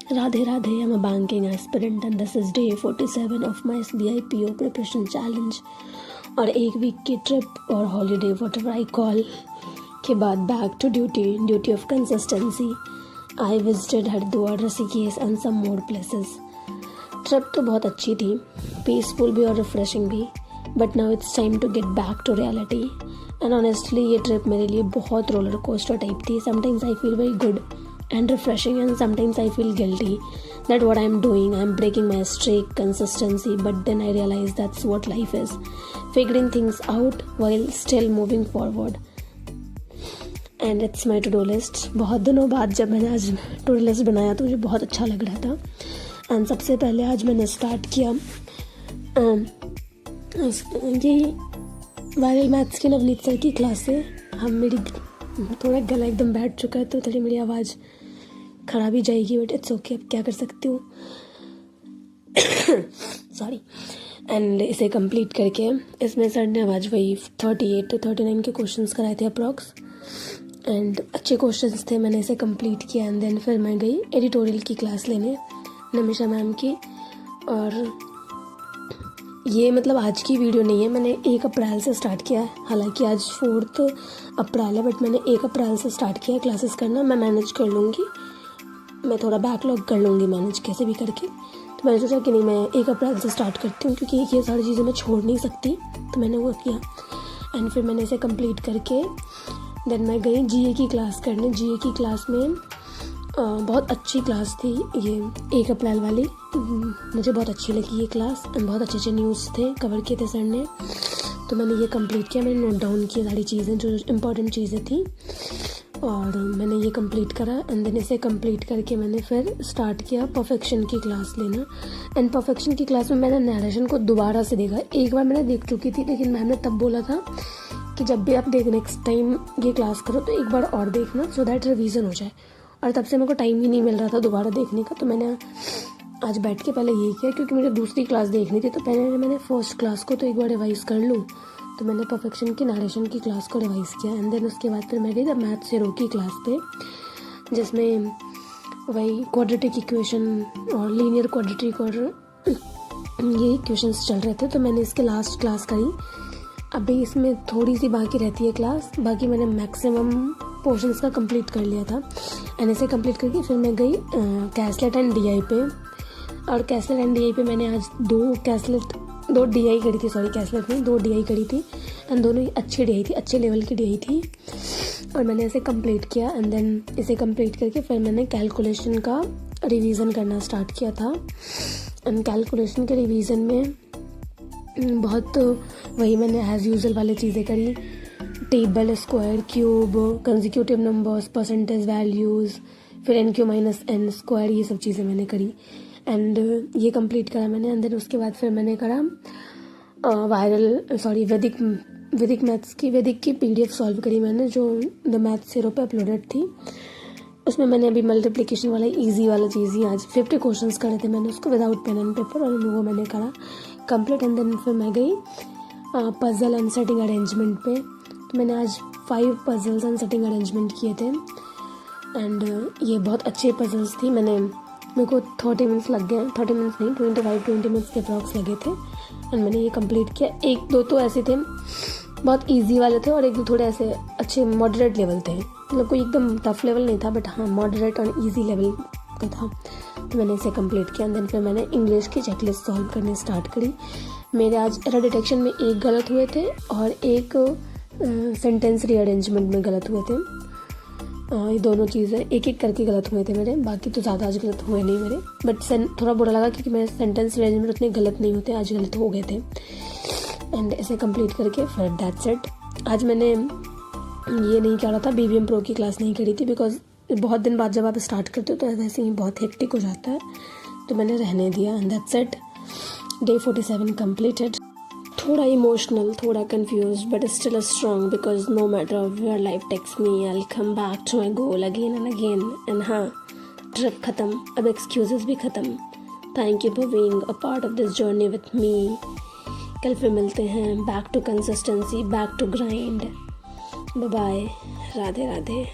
Radhe Radhe, I'm a banking aspirant and this is day 47 of my SBI PO preparation challenge. और एक week की trip और holiday whatever I call के बाद back to duty of consistency. I visited Haridwar, Rishikesh and some more places. Trip तो बहुत अच्छी थी, पीसफुल भी और रिफ्रेशिंग भी, but now it's time to get back to reality. And honestly ये ट्रिप मेरे लिए बहुत रोलर कोस्टर टाइप थी. Sometimes I feel very good and refreshing, and sometimes I feel guilty that what I'm doing, I'm breaking my streak, consistency, but then I realize that's what life is, figuring things out while still moving forward. And it's my to-do list. बहुत दिनों बाद जब मैंने आज to-do list बनाया तो मुझे बहुत अच्छा लग रहा था. एंड सबसे पहले आज मैंने स्टार्ट किया ये वायरल मैथ्स की नवनीत सर की क्लास से. मेरी थोड़ा गला एकदम बैठ चुका है तो थोड़ी मेरी आवाज़ खराब ही जाएगी, बट इट्स ओके, अब क्या कर सकती हूँ. सॉरी. एंड इसे कंप्लीट करके इसमें सर ने आज वही 38 to 39 के क्वेश्चंस कराए थे अप्रॉक्स, एंड अच्छे क्वेश्चंस थे. मैंने इसे कंप्लीट किया एंड देन फिर मैं गई एडिटोरियल की क्लास लेने नमिशा मैम की. और ये मतलब आज की वीडियो नहीं है, मैंने 1 अप्रैल से स्टार्ट किया है. हालांकि आज 4 अप्रैल है, बट मैंने 1 अप्रैल से स्टार्ट किया क्लासेस करना. मैं मैनेज कर लूँगी, मैं थोड़ा बैकलॉग कर लूँगी मैनेज कैसे भी करके. तो मैंने सोचा कि नहीं, मैं 1 अप्रैल से स्टार्ट करती हूँ क्योंकि ये सारी चीज़ें मैं छोड़ नहीं सकती. तो मैंने वो किया एंड फिर मैंने इसे कंप्लीट करके देन मैं गई जीए की क्लास करने. जीए की क्लास में बहुत अच्छी क्लास थी ये 1 अप्रैल वाली. मुझे बहुत अच्छी लगी ये क्लास एंड बहुत अच्छे न्यूज़ थे कवर किए थे सर ने. तो मैंने ये कंप्लीट किया, मैंने नोट डाउन किया सारी चीज़ें जो इम्पोर्टेंट चीज़ें थी और मैंने ये कंप्लीट करा. एंड देन इसे कंप्लीट करके मैंने फिर स्टार्ट किया परफेक्शन की क्लास लेना. एंड परफेक्शन की क्लास में मैंने नरेशन को दोबारा से देखा. एक बार मैंने देख चुकी थी, लेकिन मैम ने तब बोला था कि जब भी आप नेक्स्ट टाइम ये क्लास करो तो एक बार और देखना सो दैट रिवीजन हो जाए. और तब से मेरे को टाइम ही नहीं मिल रहा था दोबारा देखने का. तो मैंने आज बैठ के पहले ये किया क्योंकि मुझे दूसरी क्लास देखनी थी. तो पहले मैंने फर्स्ट क्लास को तो एक बार रिवाइज कर लूँ. तो मैंने परफेक्शन की नरेशन की क्लास को रिवाइज किया एंड देन उसके बाद फिर मैं गई द मैथ ज़ीरो की क्लास पे, जिसमें वही क्वाड्रेटिक इक्वेशन और लीनियर क्वाड्रेटिक और ये इक्वेशंस चल रहे थे. तो मैंने इसके लास्ट क्लास करी. अभी इसमें थोड़ी सी बाकी रहती है क्लास, बाकी मैंने मैक्सिमम पोर्शंस का कंप्लीट कर लिया था. एंड इसे कंप्लीट करके फिर मैं गई कैसलेट एंड डीआई पे. और कैसलेट एंड डीआई पे मैंने आज 2 डीआई करी थी. सॉरी, कैसलेट में 2 डीआई करी थी एंड दोनों ही अच्छी डीआई थी, अच्छे लेवल की डीआई थी. और मैंने इसे कंप्लीट किया एंड देन इसे कंप्लीट करके फिर मैंने कैलकुलेशन का रिवीजन करना स्टार्ट किया था. एंड कैलकुलेशन के रिवीजन में बहुत वही मैंने एज यूजुअल वाली चीज़ें करी. Table, square, cube, consecutive numbers, percentage values, फिर n⁻n स्क्वायर, ये सब चीज़ें मैंने करी. एंड ये कंप्लीट करा मैंने. एंड देन उसके बाद फिर मैंने करा वैदिक की PDF सॉल्व करी मैंने, जो द मैथ ज़ीरो पे अपलोडेड थी. उसमें मैंने अभी मल्टीप्लिकेशन वाला ईजी वाला चीज़ ही आज 50 क्वेश्चंस करे थे मैंने उसको विदाउट पेन एंड पेपर, और वो मैंने करा कंप्लीट. एंड देन फिर मैं गई पजल एंड सेटिंग अरेंजमेंट पे. तो मैंने आज 5 पजल्स एंड सेटिंग अरेंजमेंट किए थे एंड ये बहुत अच्छे पजल्स थी. मेरे को 30 मिनट्स लग गए. 30 मिनट्स नहीं, 20 मिनट्स के अप्रॉक्स लगे थे. एंड मैंने ये कंप्लीट किया. 1-2 तो ऐसे थे बहुत इजी वाले थे और 1-2 थोड़े ऐसे अच्छे मॉडरेट लेवल थे. मतलब कोई एकदम टफ लेवल नहीं था, बट हाँ मॉडरेट और इजी लेवल का था. तो मैंने इसे कंप्लीट किया. एंड देन फिर मैंने इंग्लिश की चेकलिस्ट सॉल्व करनी स्टार्ट करी. मेरे आज एरर डिटेक्शन में 1 गलत हुए थे और 1 सेंटेंस रीअरेंजमेंट में गलत हुए थे. ये दोनों चीज़ें एक करके गलत हुए थे मेरे. बाकी तो ज़्यादा आज गलत हुए नहीं मेरे, बट थोड़ा बुरा लगा क्योंकि मेरे सेंटेंस रीअरेंजमेंट उतने गलत नहीं होते, आज गलत हो गए थे. एंड इसे कंप्लीट करके फिर दैट्स इट. आज मैंने ये नहीं करा था, BBM Pro की क्लास नहीं करी थी बिकॉज बहुत दिन बाद जब आप स्टार्ट करते हो तो वैसे ही बहुत हेक्टिक हो जाता है. तो मैंने रहने दिया and that's it. Day 47 completed. थोड़ा इमोशनल, थोड़ा confuse, but still strong because no matter where life takes me, I will come back to my goal again and again. And हाँ, ट्रिप ख़त्म, अब एक्सक्यूजेस भी ख़त्म. Thank you for being a part of this journey with me. कल फिर मिलते हैं. Back to consistency, back to grind. Bye bye. Radhe Radhe.